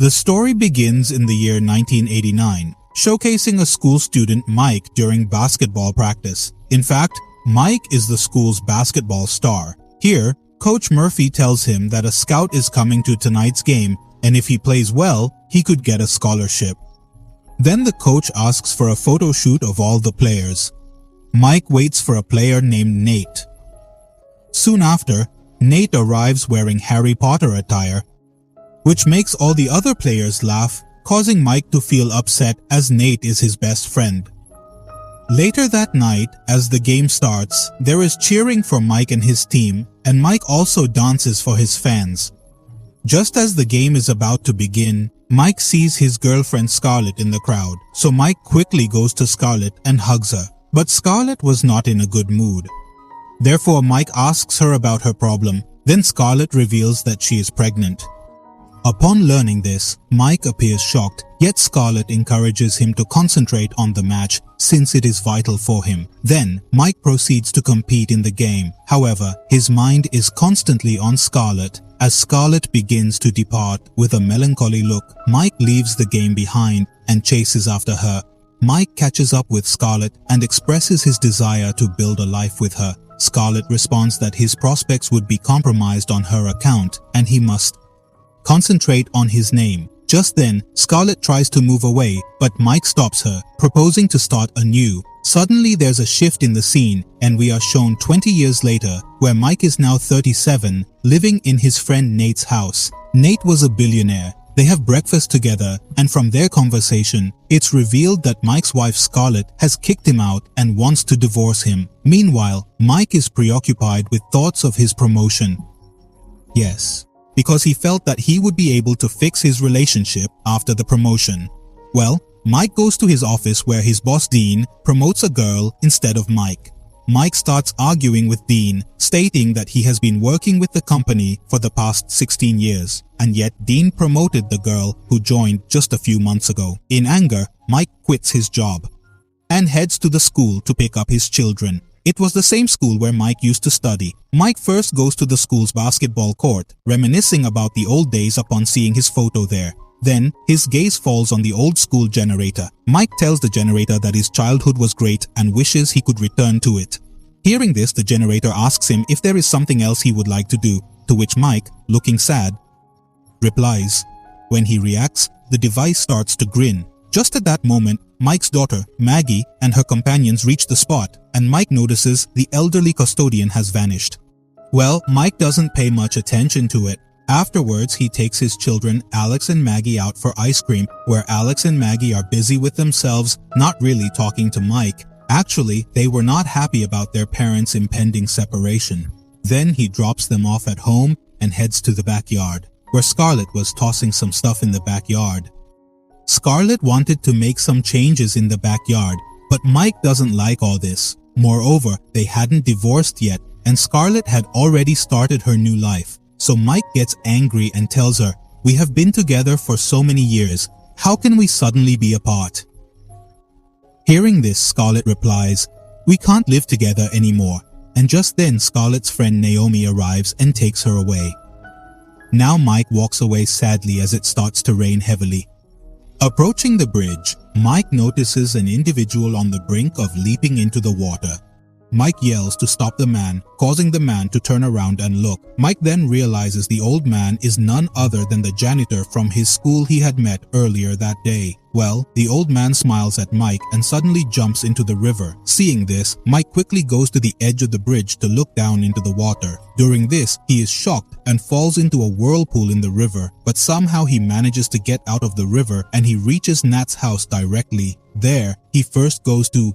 The story begins in the year 1989, showcasing a school student Mike during basketball practice. In fact, Mike is the school's basketball star. Here, Coach Murphy tells him that a scout is coming to tonight's game, and if he plays well, he could get a scholarship. Then the coach asks for a photo shoot of all the players. Mike waits for a player named Nate. Soon after, Nate arrives wearing Harry Potter attire, which makes all the other players laugh, causing Mike to feel upset as Nate is his best friend. Later that night, as the game starts, there is cheering for Mike and his team, and Mike also dances for his fans. Just as the game is about to begin, Mike sees his girlfriend Scarlett in the crowd, so Mike quickly goes to Scarlett and hugs her. But Scarlett was not in a good mood. Therefore, Mike asks her about her problem. Then Scarlett reveals that she is pregnant. Upon learning this, Mike appears shocked, yet Scarlett encourages him to concentrate on the match since it is vital for him. Then, Mike proceeds to compete in the game. However, his mind is constantly on Scarlett. As Scarlett begins to depart with a melancholy look, Mike leaves the game behind and chases after her. Mike catches up with Scarlett and expresses his desire to build a life with her. Scarlett responds that his prospects would be compromised on her account and he must concentrate on his name. Just then, Scarlett tries to move away, but Mike stops her, proposing to start anew. Suddenly there's a shift in the scene and we are shown 20 years later, where Mike is now 37, living in his friend Nate's house. Nate was a billionaire. They have breakfast together, and from their conversation, it's revealed that Mike's wife Scarlett has kicked him out and wants to divorce him. Meanwhile, Mike is preoccupied with thoughts of his promotion. Yes, because he felt that he would be able to fix his relationship after the promotion. Well, Mike goes to his office where his boss Dean promotes a girl instead of Mike. Mike starts arguing with Dean, stating that he has been working with the company for the past 16 years, and yet Dean promoted the girl who joined just a few months ago. In anger, Mike quits his job and heads to the school to pick up his children. It was the same school where Mike used to study. Mike first goes to the school's basketball court, reminiscing about the old days upon seeing his photo there. Then, his gaze falls on the old school generator. Mike tells the generator that his childhood was great and wishes he could return to it. Hearing this, the generator asks him if there is something else he would like to do, to which Mike, looking sad, replies. When he reacts, the device starts to grin. Just at that moment, Mike's daughter, Maggie, and her companions reach the spot, and Mike notices the elderly custodian has vanished. Well, Mike doesn't pay much attention to it. Afterwards, he takes his children, Alex and Maggie, out for ice cream, where Alex and Maggie are busy with themselves, not really talking to Mike. Actually, they were not happy about their parents' impending separation. Then he drops them off at home and heads to the backyard, where Scarlett was tossing some stuff in the backyard. Scarlett wanted to make some changes in the backyard, but Mike doesn't like all this. Moreover, they hadn't divorced yet, and Scarlett had already started her new life. So Mike gets angry and tells her, "We have been together for so many years. How can we suddenly be apart?" Hearing this, Scarlett replies, "We can't live together anymore." And just then, Scarlett's friend Naomi arrives and takes her away. Now Mike walks away sadly as it starts to rain heavily. Approaching the bridge, Mike notices an individual on the brink of leaping into the water. Mike yells to stop the man, causing the man to turn around and look. Mike then realizes the old man is none other than the janitor from his school he had met earlier that day. Well, the old man smiles at Mike and suddenly jumps into the river. Seeing this, Mike quickly goes to the edge of the bridge to look down into the water. During this, he is shocked and falls into a whirlpool in the river, but somehow he manages to get out of the river and he reaches Nat's house directly. There, he first goes to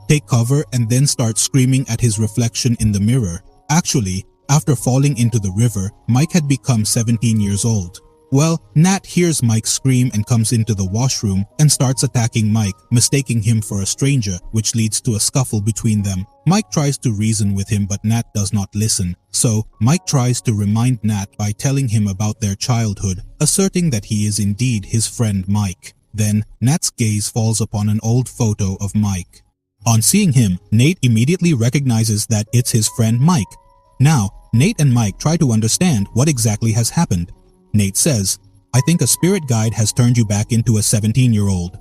take cover and then starts screaming at his reflection in the mirror. Actually, after falling into the river, Mike had become 17 years old. Well, Nat hears Mike scream and comes into the washroom and starts attacking Mike, mistaking him for a stranger, which leads to a scuffle between them. Mike tries to reason with him, but Nat does not listen. So, Mike tries to remind Nat by telling him about their childhood, asserting that he is indeed his friend Mike. Then, Nat's gaze falls upon an old photo of Mike. On seeing him, Nate immediately recognizes that it's his friend Mike. Now, Nate and Mike try to understand what exactly has happened. Nate says, I think a spirit guide has turned you back into a 17-year-old.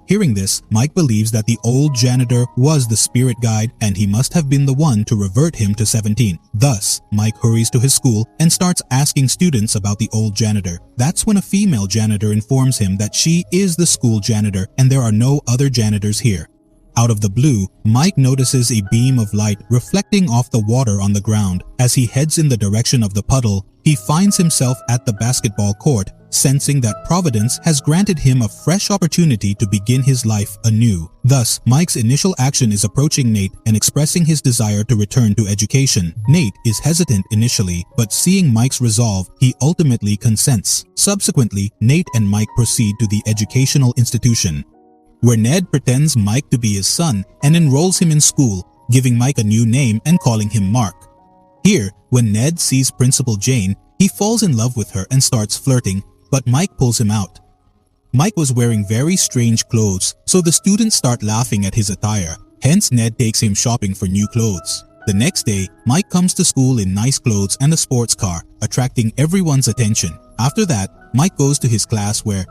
Hearing this, Mike believes that the old janitor was the spirit guide and he must have been the one to revert him to 17. Thus, Mike hurries to his school and starts asking students about the old janitor. That's when a female janitor informs him that she is the school janitor and there are no other janitors here. Out of the blue, Mike notices a beam of light reflecting off the water on the ground. As he heads in the direction of the puddle, he finds himself at the basketball court, sensing that Providence has granted him a fresh opportunity to begin his life anew. Thus, Mike's initial action is approaching Nate and expressing his desire to return to education. Nate is hesitant initially, but seeing Mike's resolve, he ultimately consents. Subsequently, Nate and Mike proceed to the educational institution, where Ned pretends Mike to be his son and enrolls him in school, giving Mike a new name and calling him Mark. Here, when Ned sees Principal Jane, he falls in love with her and starts flirting, but Mike pulls him out. Mike was wearing very strange clothes, so the students start laughing at his attire. Hence, Ned takes him shopping for new clothes. The next day, Mike comes to school in nice clothes and a sports car, attracting everyone's attention. After that, Mike goes to his class where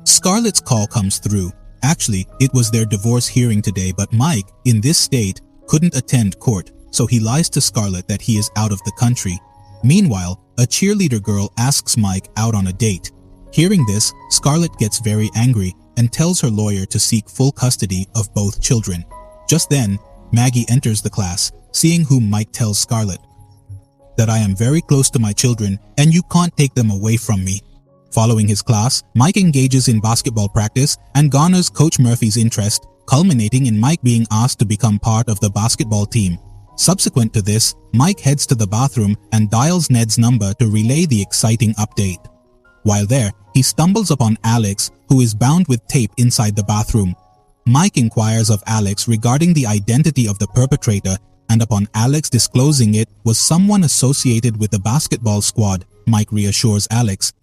Scarlett's call comes through. Actually, it was their divorce hearing today, but Mike, in this state, couldn't attend court, so he lies to Scarlett that he is out of the country. Meanwhile, a cheerleader girl asks Mike out on a date. Hearing this, Scarlett gets very angry and tells her lawyer to seek full custody of both children. Just then, Maggie enters the class, seeing whom Mike tells Scarlett that I am very close to my children and you can't take them away from me. Following his class, Mike engages in basketball practice and garners Coach Murphy's interest, culminating in Mike being asked to become part of the basketball team. Subsequent to this, Mike heads to the bathroom and dials Ned's number to relay the exciting update. While there, he stumbles upon Alex, who is bound with tape inside the bathroom. Mike inquires of Alex regarding the identity of the perpetrator, and upon Alex disclosing it was someone associated with the basketball squad, Mike reassures Alex.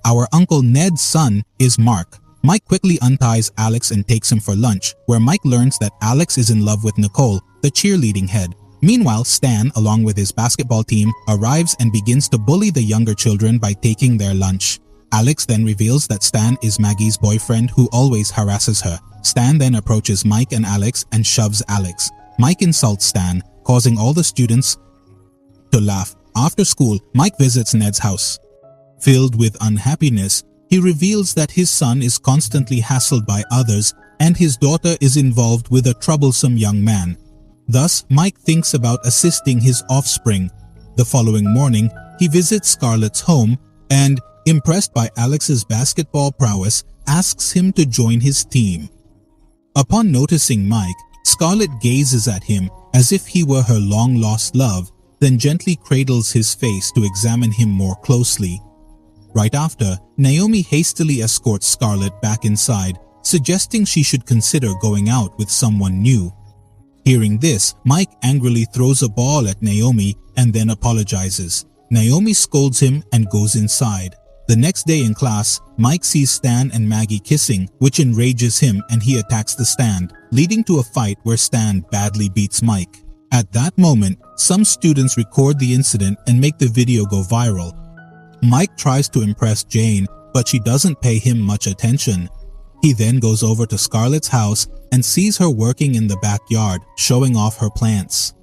Our Uncle Ned's son is Mark. Mike quickly unties Alex and takes him for lunch, where Mike learns that Alex is in love with Nicole, the cheerleading head. Meanwhile, Stan, along with his basketball team, arrives and begins to bully the younger children by taking their lunch. Alex then reveals that Stan is Maggie's boyfriend who always harasses her. Stan then approaches Mike and Alex and shoves Alex. Mike insults Stan, causing all the students to laugh. After school, Mike visits Ned's house. Filled with unhappiness, he reveals that his son is constantly hassled by others and his daughter is involved with a troublesome young man. Thus, Mike thinks about assisting his offspring. The following morning, he visits Scarlett's home and, impressed by Alex's basketball prowess, asks him to join his team. Upon noticing Mike, Scarlett gazes at him as if he were her long-lost love, then gently cradles his face to examine him more closely. Right after, Naomi hastily escorts Scarlett back inside, suggesting she should consider going out with someone new. Hearing this, Mike angrily throws a ball at Naomi and then apologizes. Naomi scolds him and goes inside. The next day in class, Mike sees Stan and Maggie kissing, which enrages him and he attacks the stand, leading to a fight where Stan badly beats Mike. At that moment, some students record the incident and make the video go viral. Mike tries to impress Jane, but she doesn't pay him much attention. He then goes over to Scarlett's house and sees her working in the backyard, showing off her plants.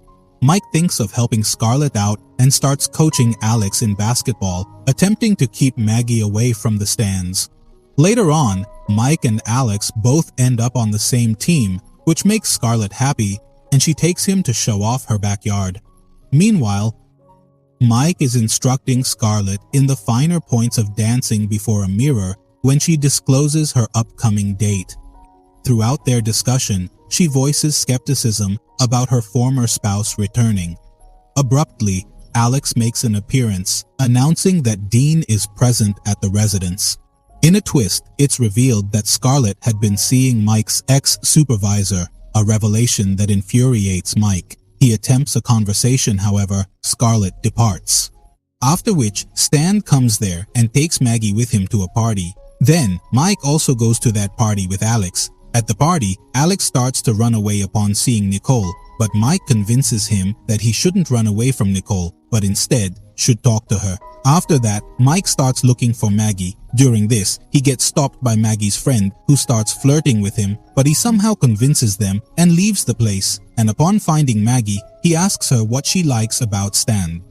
Mike thinks of helping Scarlett out and starts coaching Alex in basketball, attempting to keep Maggie away from the stands. Later on, Mike and Alex both end up on the same team, which makes Scarlett happy, and she takes him to show off her backyard. Meanwhile, Mike is instructing Scarlett in the finer points of dancing before a mirror when she discloses her upcoming date. Throughout their discussion, she voices skepticism about her former spouse returning. Abruptly, Alex makes an appearance, announcing that Dean is present at the residence. In a twist, it's revealed that Scarlett had been seeing Mike's ex-supervisor, a revelation that infuriates Mike. He attempts a conversation, however, Scarlett departs. After which, Stan comes there and takes Maggie with him to a party. Then, Mike also goes to that party with Alex. At the party, Alex starts to run away upon seeing Nicole, but Mike convinces him that he shouldn't run away from Nicole, but instead should talk to her. After that, Mike starts looking for Maggie. During this, he gets stopped by Maggie's friend who starts flirting with him, but he somehow convinces them and leaves the place. And upon finding Maggie, he asks her what she likes about Stan.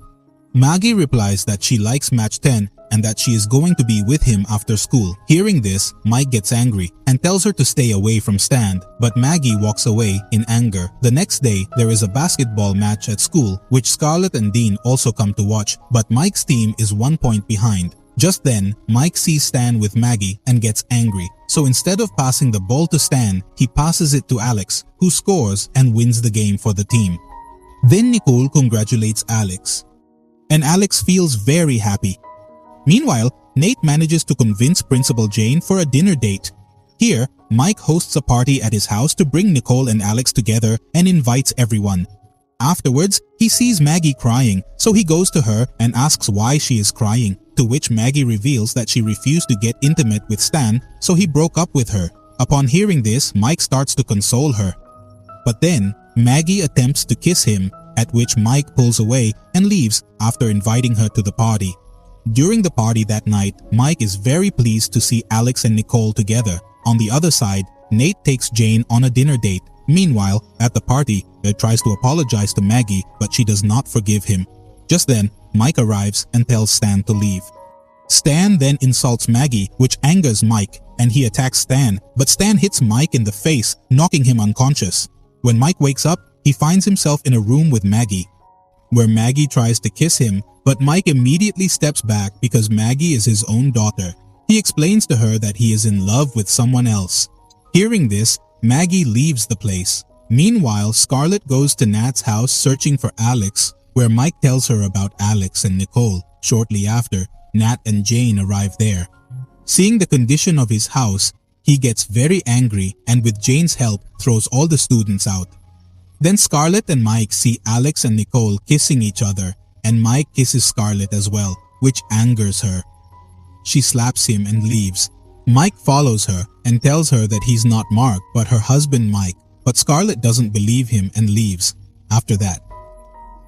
Maggie replies that she likes Match 10 and that she is going to be with him after school. Hearing this, Mike gets angry and tells her to stay away from Stan, but Maggie walks away in anger. The next day, there is a basketball match at school, which Scarlett and Dean also come to watch, but Mike's team is 1 point behind. Just then, Mike sees Stan with Maggie and gets angry. So instead of passing the ball to Stan, he passes it to Alex, who scores and wins the game for the team. Then Nicole congratulates Alex, and Alex feels very happy. Meanwhile, Nate manages to convince Principal Jane for a dinner date. Here, Mike hosts a party at his house to bring Nicole and Alex together and invites everyone. Afterwards, he sees Maggie crying, so he goes to her and asks why she is crying, to which Maggie reveals that she refused to get intimate with Stan, so he broke up with her. Upon hearing this, Mike starts to console her. But then, Maggie attempts to kiss him, at which Mike pulls away and leaves after inviting her to the party. During the party that night, Mike is very pleased to see Alex and Nicole together. On the other side, Nate takes Jane on a dinner date. Meanwhile, at the party, he tries to apologize to Maggie, but she does not forgive him. Just then, Mike arrives and tells Stan to leave. Stan then insults Maggie, which angers Mike, and he attacks Stan, but Stan hits Mike in the face, knocking him unconscious. When Mike wakes up, he finds himself in a room with Maggie, where Maggie tries to kiss him, but Mike immediately steps back because Maggie is his own daughter. He explains to her that he is in love with someone else. Hearing this, Maggie leaves the place. Meanwhile, Scarlett goes to Nat's house searching for Alex, where Mike tells her about Alex and Nicole. Shortly after, Nat and Jane arrive there. Seeing the condition of his house, he gets very angry and with Jane's help throws all the students out. Then Scarlett and Mike see Alex and Nicole kissing each other, and Mike kisses Scarlett as well, which angers her. She slaps him and leaves. Mike follows her and tells her that he's not Mark but her husband Mike, but Scarlett doesn't believe him and leaves. After that,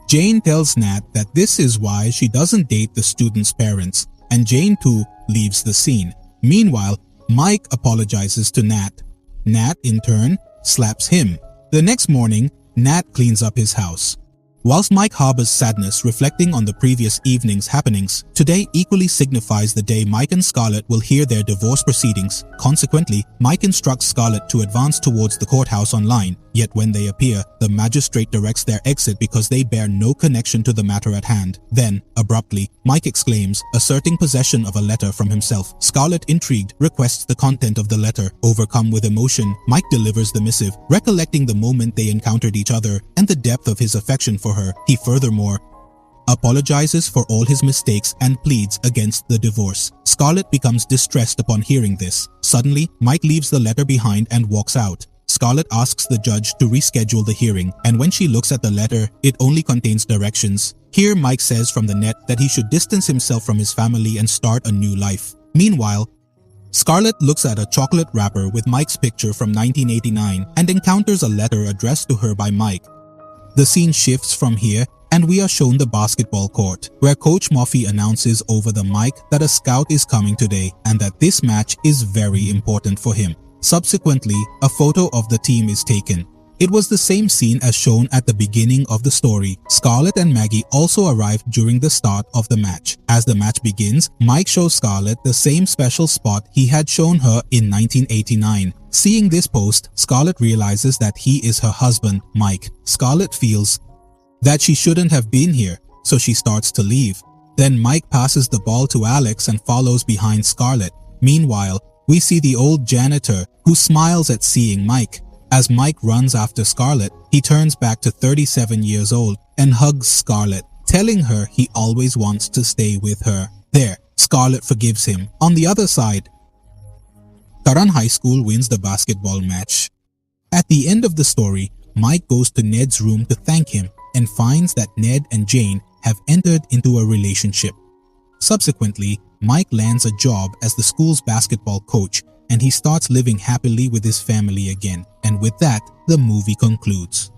Jane tells Nat that this is why she doesn't date the students' parents, and Jane too leaves the scene. Meanwhile, Mike apologizes to Nat. Nat, in turn, slaps him. The next morning, Nat cleans up his house. Whilst Mike harbors sadness reflecting on the previous evening's happenings, today equally signifies the day Mike and Scarlett will hear their divorce proceedings. Consequently, Mike instructs Scarlett to advance towards the courthouse online, yet when they appear, the magistrate directs their exit because they bear no connection to the matter at hand. Then, abruptly, Mike exclaims, asserting possession of a letter from himself. Scarlett, intrigued, requests the content of the letter. Overcome with emotion, Mike delivers the missive, recollecting the moment they encountered each other and the depth of his affection for her. He furthermore apologizes for all his mistakes and pleads against the divorce. Scarlett becomes distressed upon hearing this. Suddenly, Mike leaves the letter behind and walks out. Scarlett asks the judge to reschedule the hearing, and when she looks at the letter, it only contains directions. Here, Mike says from the net that he should distance himself from his family and start a new life. Meanwhile, Scarlett looks at a chocolate wrapper with Mike's picture from 1989 and encounters a letter addressed to her by Mike. The scene shifts from here and we are shown the basketball court, where Coach Murphy announces over the mic that a scout is coming today and that this match is very important for him. Subsequently, a photo of the team is taken. It was the same scene as shown at the beginning of the story. Scarlett and Maggie also arrived during the start of the match. As the match begins, Mike shows Scarlett the same special spot he had shown her in 1989. Seeing this post, Scarlett realizes that he is her husband, Mike. Scarlett feels that she shouldn't have been here, so she starts to leave. Then Mike passes the ball to Alex and follows behind Scarlett. Meanwhile, we see the old janitor who smiles at seeing Mike. As Mike runs after Scarlett, he turns back to 37 years old and hugs Scarlett, telling her he always wants to stay with her. There, Scarlett forgives him. On the other side, Taran High School wins the basketball match. At the end of the story, Mike goes to Ned's room to thank him and finds that Ned and Jane have entered into a relationship. Subsequently, Mike lands a job as the school's basketball coach and he starts living happily with his family again. And with that, the movie concludes.